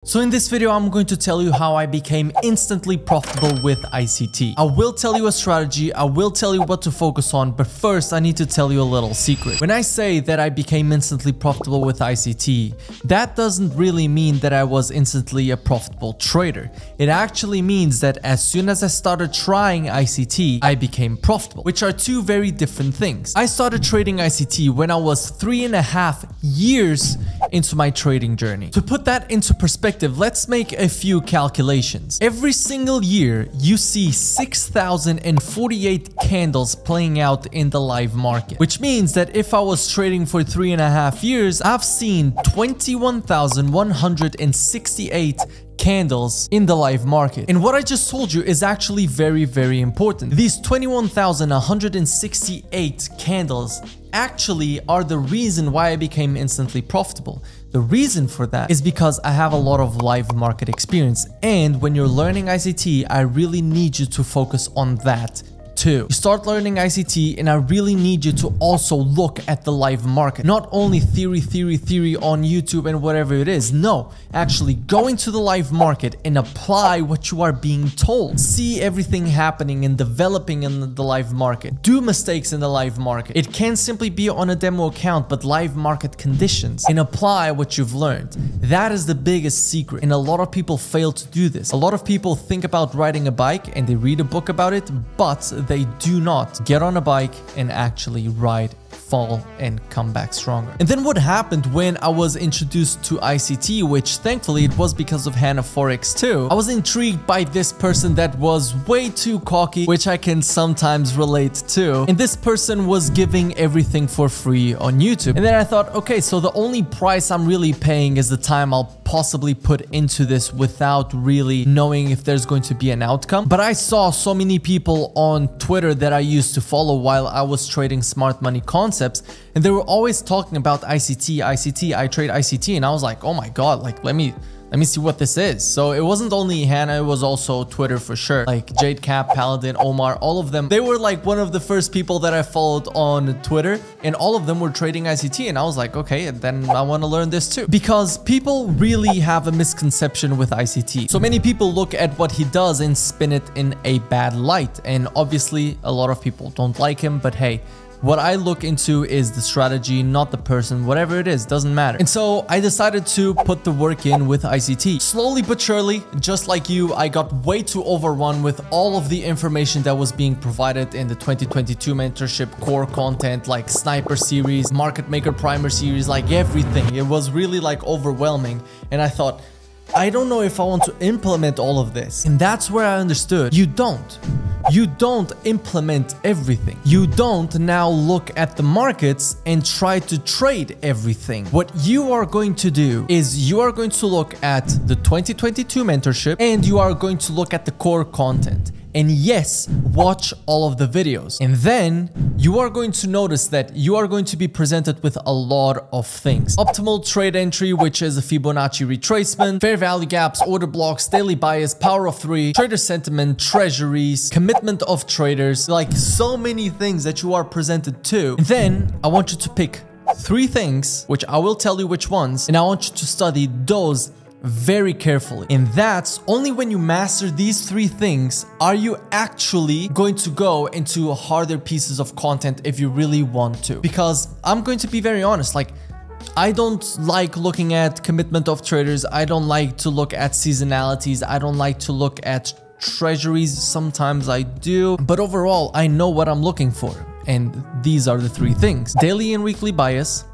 So in this video, I'm going to tell you how I became instantly profitable with ICT. I will tell you a strategy, I will tell you what to focus on, but first I need to tell you a little secret. When I say that I became instantly profitable with ICT, that doesn't really mean that I was instantly a profitable trader. It actually means that as soon as I started trying ICT, I became profitable, which are two very different things. I started trading ICT when I was 3.5 years into my trading journey. To put that into perspective, let's make a few calculations. Every single year, you see 6,048 candles playing out in the live market, which means that if I was trading for 3.5 years, I've seen 21,168 candles in the live market. And what I just told you is actually very, very important. These 21,168 candles actually are the reason why I became instantly profitable. The reason for that is because I have a lot of live market experience, and when you're learning ICT, I really need you to focus on that too. You start learning ICT and I really need you to also look at the live market. Not only theory on YouTube and whatever it is. No, actually go into the live market and apply what you are being told. See everything happening and developing in the live market. Do mistakes in the live market. It can simply be on a demo account, but live market conditions, and apply what you've learned. That is the biggest secret, and a lot of people fail to do this. A lot of people think about riding a bike and they read a book about it, but they do not get on a bike and actually ride, fall, and come back stronger. And then what happened when I was introduced to ICT, which thankfully it was because of Hannah Forex too. I was intrigued by this person that was way too cocky, which I can sometimes relate to. And this person was giving everything for free on YouTube. And then I thought, okay, so the only price I'm really paying is the time I'll possibly put into this without really knowing if there's going to be an outcome. But I saw so many people on Twitter that I used to follow while I was trading smart money concepts, and they were always talking about ICT, I trade ICT, and I was like, oh my god, like let me see what this is. So it wasn't only Hannah, it was also Twitter for sure. Like Jade Cap, Paladin, Omar, all of them. They were like one of the first people that I followed on Twitter, and all of them were trading ICT. And I was like, okay, and then I want to learn this too. Because people really have a misconception with ICT. So many people look at what he does and spin it in a bad light. And obviously a lot of people don't like him, but hey, what I look into is the strategy, not the person. Whatever it is, doesn't matter. And so I decided to put the work in with ICT. Slowly but surely, just like you, I got way too overrun with all of the information that was being provided in the 2022 mentorship core content, like Sniper series, Market Maker Primer series, like everything. It was really like overwhelming. And I thought, I don't know if I want to implement all of this. And that's where I understood you don't implement everything. You don't now look at the markets and try to trade everything. What you are going to do is you are going to look at the 2022 mentorship, and you are going to look at the core content. And yes, watch all of the videos. And then you are going to notice that you are going to be presented with a lot of things. Optimal trade entry, which is a Fibonacci retracement, fair value gaps, order blocks, daily bias, power of three, trader sentiment, treasuries, commitment of traders, like so many things that you are presented to. And then I want you to pick 3 things, which I will tell you which ones, and I want you to study those very carefully. And that's only when you master these 3 things are you actually going to go into harder pieces of content if you really want to. Because I'm going to be very honest, like I don't like looking at commitment of traders. I don't like to look at seasonalities. I don't like to look at treasuries. Sometimes I do, but overall I know what I'm looking for. And these are the 3 things: daily and weekly bias,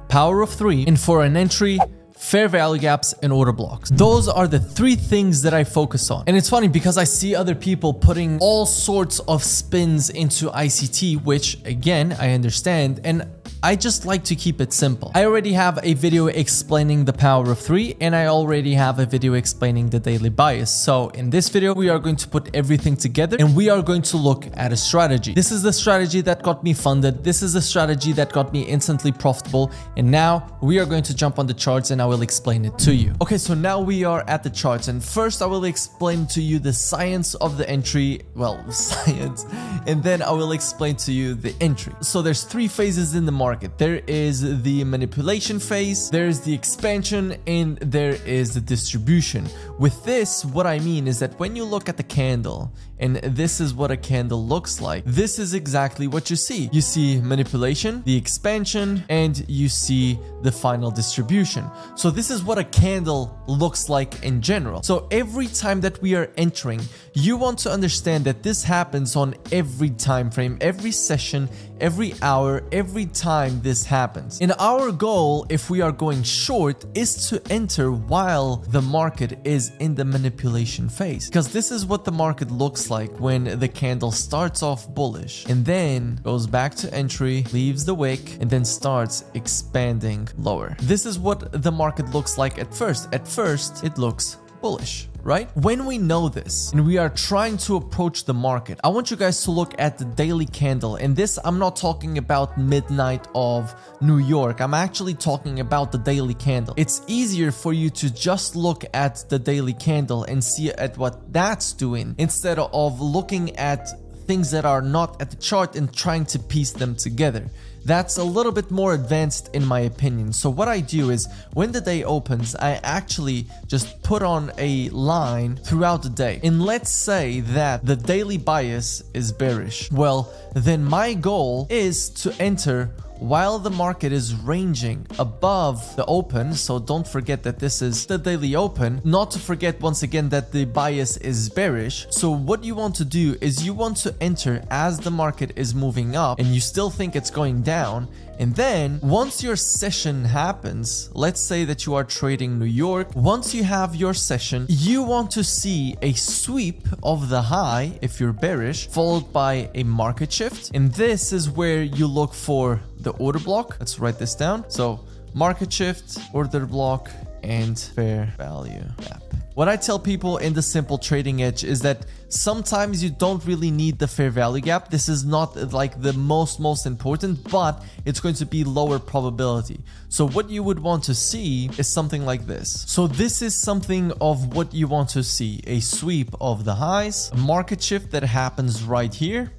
power of 3, and for an entry, fair value gaps and order blocks. Those are the 3 things that I focus on. And it's funny because I see other people putting all sorts of spins into ICT, which again, I understand. And I just like to keep it simple. I already have a video explaining the power of 3, and I already have a video explaining the daily bias. So in this video, we are going to put everything together and we are going to look at a strategy. This is the strategy that got me funded. This is the strategy that got me instantly profitable. And now we are going to jump on the charts and I will explain it to you. Okay, so now we are at the charts, and first I will explain to you the science of the entry. Well, science. And then I will explain to you the entry. So there's 3 phases in the market. market. There is the manipulation phase, there is the expansion, and there is the distribution. With this, what I mean is that when you look at the candle, and this is what a candle looks like, this is exactly what you see. You see manipulation, the expansion, and you see the final distribution. So this is what a candle looks like in general. So every time that we are entering, you want to understand that this happens on every time frame, every session, every hour, every time this happens. And our goal, if we are going short, is to enter while the market is in the manipulation phase, because this is what the market looks like when the candle starts off bullish and then goes back to entry, leaves the wick, and then starts expanding lower. This is what the market looks like at first. At first, it looks bullish, right? When we know this and we are trying to approach the market, I want you guys to look at the daily candle. And this, I'm not talking about midnight of New York. I'm actually talking about the daily candle. It's easier for you to just look at the daily candle and see at what that's doing instead of looking at things that are not at the chart and trying to piece them together. That's a little bit more advanced in my opinion. So what I do is when the day opens, I actually just put on a line throughout the day. And let's say that the daily bias is bearish. Well, then my goal is to enter while the market is ranging above the open. So don't forget that this is the daily open, not to forget once again that the bias is bearish. So what you want to do is you want to enter as the market is moving up and you still think it's going down. And then once your session happens, let's say that you are trading New York, once you have your session, you want to see a sweep of the high if you're bearish, followed by a market shift. And this is where you look for the order block. Let's write this down. So market shift, order block, and fair value gap. What I tell people in the simple trading edge is that sometimes you don't really need the fair value gap. This is not like the most important, but it's going to be lower probability. So what you would want to see is something like this. So this is something of what you want to see: a sweep of the highs, a market shift that happens right here.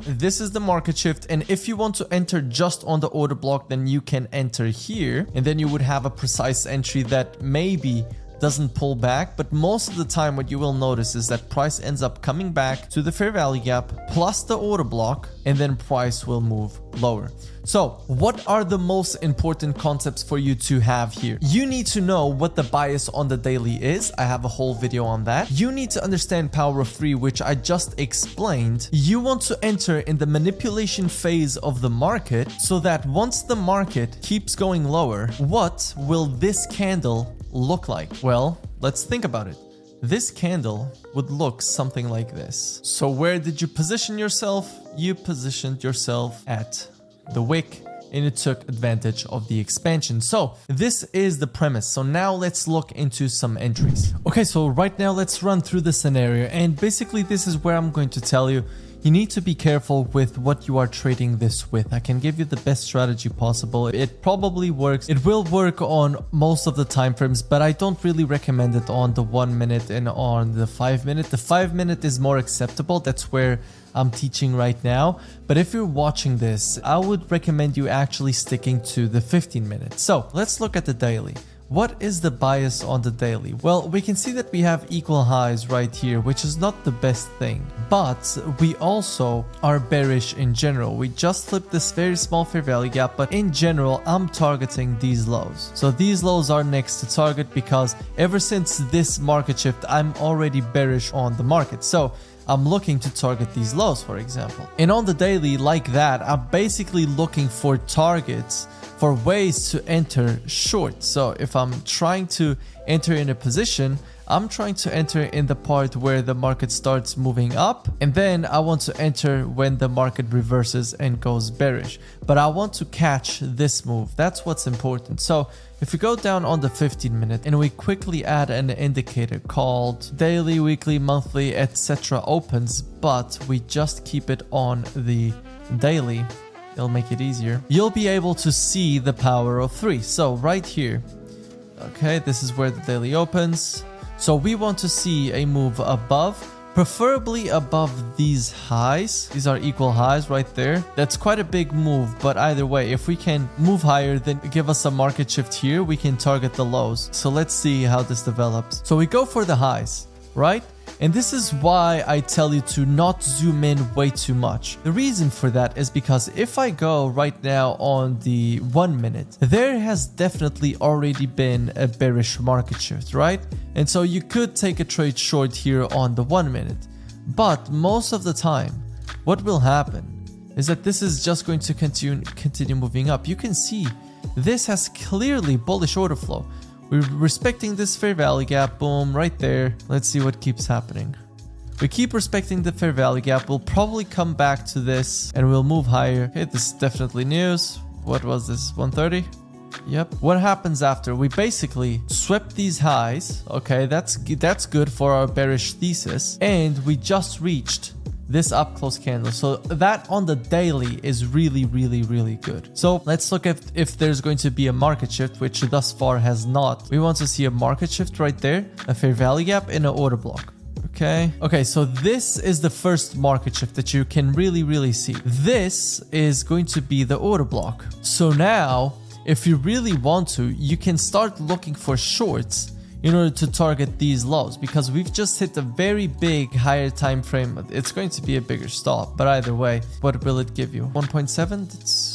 This is the market shift, and if you want to enter just on the order block, then you can enter here, and then you would have a precise entry that maybe doesn't pull back. But most of the time what you will notice is that price ends up coming back to the fair value gap plus the order block, and then price will move lower. So what are the most important concepts for you to have here? You need to know what the bias on the daily is. I have a whole video on that. You need to understand power of 3, which I just explained. You want to enter in the manipulation phase of the market so that once the market keeps going lower, what will this candle look like? Well, let's think about it. This candle would look something like this. So where did you position yourself? You positioned yourself at the wick and it took advantage of the expansion. So this is the premise. So now let's look into some entries. Okay, so right now let's run through the scenario, and basically this is where I'm going to tell you you need to be careful with what you are trading this with. I can give you the best strategy possible. It probably works. It will work on most of the time frames, but I don't really recommend it on the 1 minute and on the 5 minute. The 5 minute is more acceptable. That's where I'm teaching right now. But if you're watching this, I would recommend you actually sticking to the 15 minutes. So let's look at the daily. What is the bias on the daily? Well, we can see that we have equal highs right here, which is not the best thing, but we also are bearish in general. We just flipped this very small fair value gap, but in general, I'm targeting these lows. So these lows are next to target because ever since this market shift, I'm already bearish on the market. So I'm looking to target these lows, for example. And on the daily like that, I'm basically looking for targets for ways to enter short. So if I'm trying to enter in a position, I'm trying to enter in the part where the market starts moving up, and then I want to enter when the market reverses and goes bearish. But I want to catch this move. That's what's important. So if we go down on the 15 minute and we quickly add an indicator called daily, weekly, monthly, etc. opens, but we just keep it on the daily, it'll make it easier. You'll be able to see the power of 3. So right here, okay, this is where the daily opens. So we want to see a move above preferably above these highs. These are equal highs right there. That's quite a big move, but either way, if we can move higher, then give us a market shift here, we can target the lows. So let's see how this develops. So we go for the highs, right? And this is why I tell you to not zoom in way too much. The reason for that is because if I go right now on the 1 minute, there has definitely already been a bearish market shift, right? And so you could take a trade short here on the 1 minute. But most of the time, what will happen is that this is just going to continue moving up. You can see this has clearly bullish order flow. We're respecting this fair value gap, boom, right there. Let's see what keeps happening. We keep respecting the fair value gap. We'll probably come back to this and we'll move higher. Okay, this is definitely news. What was this, 130? Yep. What happens after? We basically swept these highs. Okay, that's good for our bearish thesis. And we just reached this up close candle. So that on the daily is really good. So let's look at if there's going to be a market shift, which thus far has not. We want to see a market shift right there, a fair value gap in an order block. Okay, so this is the first market shift that you can really see. This is going to be the order block. So now, if you really want to, you can start looking for shorts in order to target these lows, because we've just hit a very big higher time frame. It's going to be a bigger stop, but either way, what will it give you? 1.7?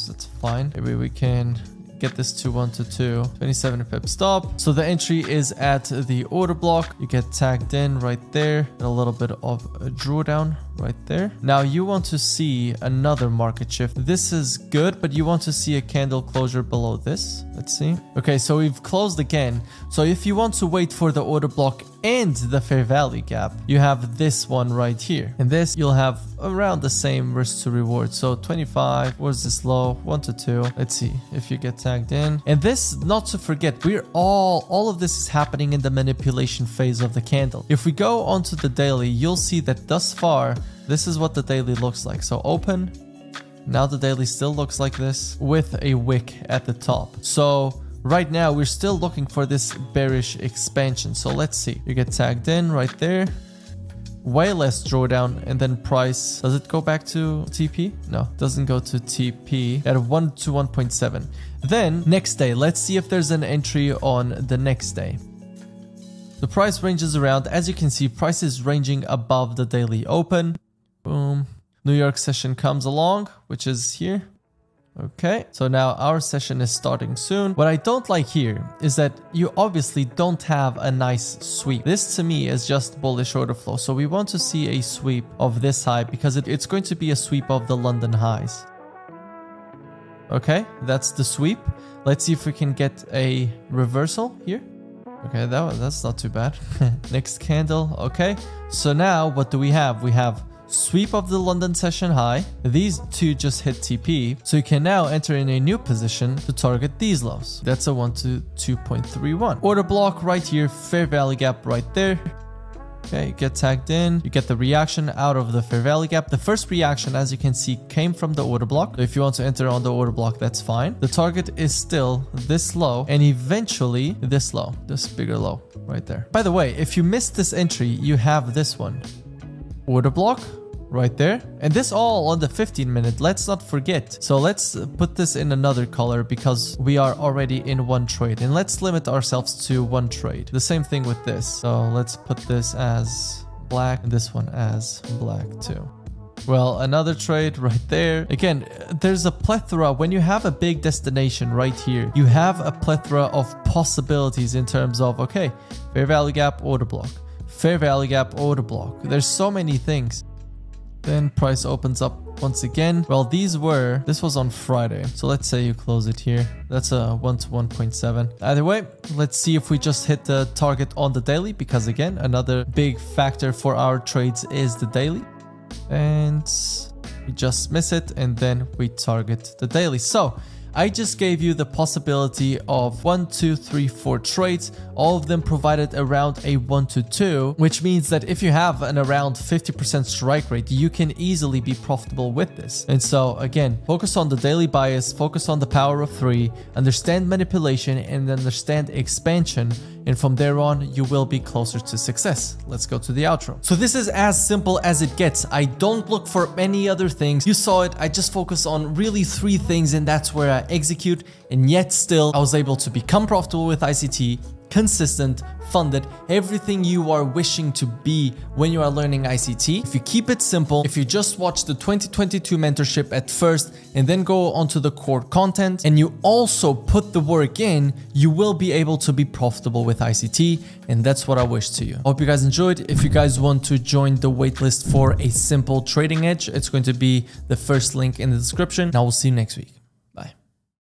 That's fine. Maybe we can get this to 1 to 2, 27 pip stop. So the entry is at the order block. You get tagged in right there, a little bit of a drawdown right there. Now you want to see another market shift. This is good, but you want to see a candle closure below this. Let's see. Okay, so we've closed again. So if you want to wait for the order block and the fair value gap, you have this one right here. And this you'll have around the same risk to reward. So 25, where's this low? 1 to 2. Let's see if you get tagged in. And this, not to forget, we're all of this is happening in the manipulation phase of the candle. If we go onto the daily, you'll see that thus far, this is what the daily looks like. So open. Now the daily still looks like this with a wick at the top. So right now we're still looking for this bearish expansion. So let's see. You get tagged in right there. Way less drawdown, and then price. Does it go back to TP? No, doesn't go to TP at 1 to 1.7. Then next day, let's see if there's an entry on the next day. The price ranges around. As you can see, price is ranging above the daily open. Boom. New York session comes along, which is here. Okay, so now our session is starting soon. What I don't like here is that you obviously don't have a nice sweep. This to me is just bullish order flow. So we want to see a sweep of this high because it's going to be a sweep of the London highs. Okay, that's the sweep. Let's see if we can get a reversal here. Okay, that's not too bad. Next candle. Okay, so now what do we have? We have sweep of the London session high. These two just hit TP. So you can now enter in a new position to target these lows. That's a 1 to 2.31. Order block right here. Fair value gap right there. Okay, get tagged in. You get the reaction out of the fair value gap. The first reaction, as you can see, came from the order block. So if you want to enter on the order block, that's fine. The target is still this low and eventually this low, this bigger low right there. By the way, if you missed this entry, you have this one. Order block right there, and this all on the 15-minute. Let's not forget. So let's put this in another color because we are already in one trade, and let's limit ourselves to one trade. The same thing with this. So let's put this as black and this one as black too. Well, another trade right there. Again, there's a plethora. When you have a big destination right here, you have a plethora of possibilities in terms of, okay, fair value gap, order block, fair value gap, order block. There's so many things. Then price opens up once again. Well, this was on Friday. So let's say you close it here. That's a 1 to 1.7. Either way, let's see if we just hit the target on the daily, because again, another big factor for our trades is the daily. And we just miss it, and then we target the daily. So I just gave you the possibility of 1, 2, 3, 4 trades, all of them provided around a 1 to 2, which means that if you have an around 50% strike rate, you can easily be profitable with this. And so again, focus on the daily bias, focus on the power of 3, understand manipulation and understand expansion. and from there on, you will be closer to success. Let's go to the outro. So this is as simple as it gets. I don't look for many other things. You saw it. I just focus on really 3 things, and that's where I execute. And yet still, I was able to become profitable with ICT, consistent, funded, everything you are wishing to be when you are learning ICT. If you keep it simple, if you just watch the 2022 mentorship at first and then go onto the core content, and you also put the work in, you will be able to be profitable with ICT. And that's what I wish to you. Hope you guys enjoyed. If you guys want to join the waitlist for a simple trading edge, it's going to be the first link in the description. Now we'll see you next week.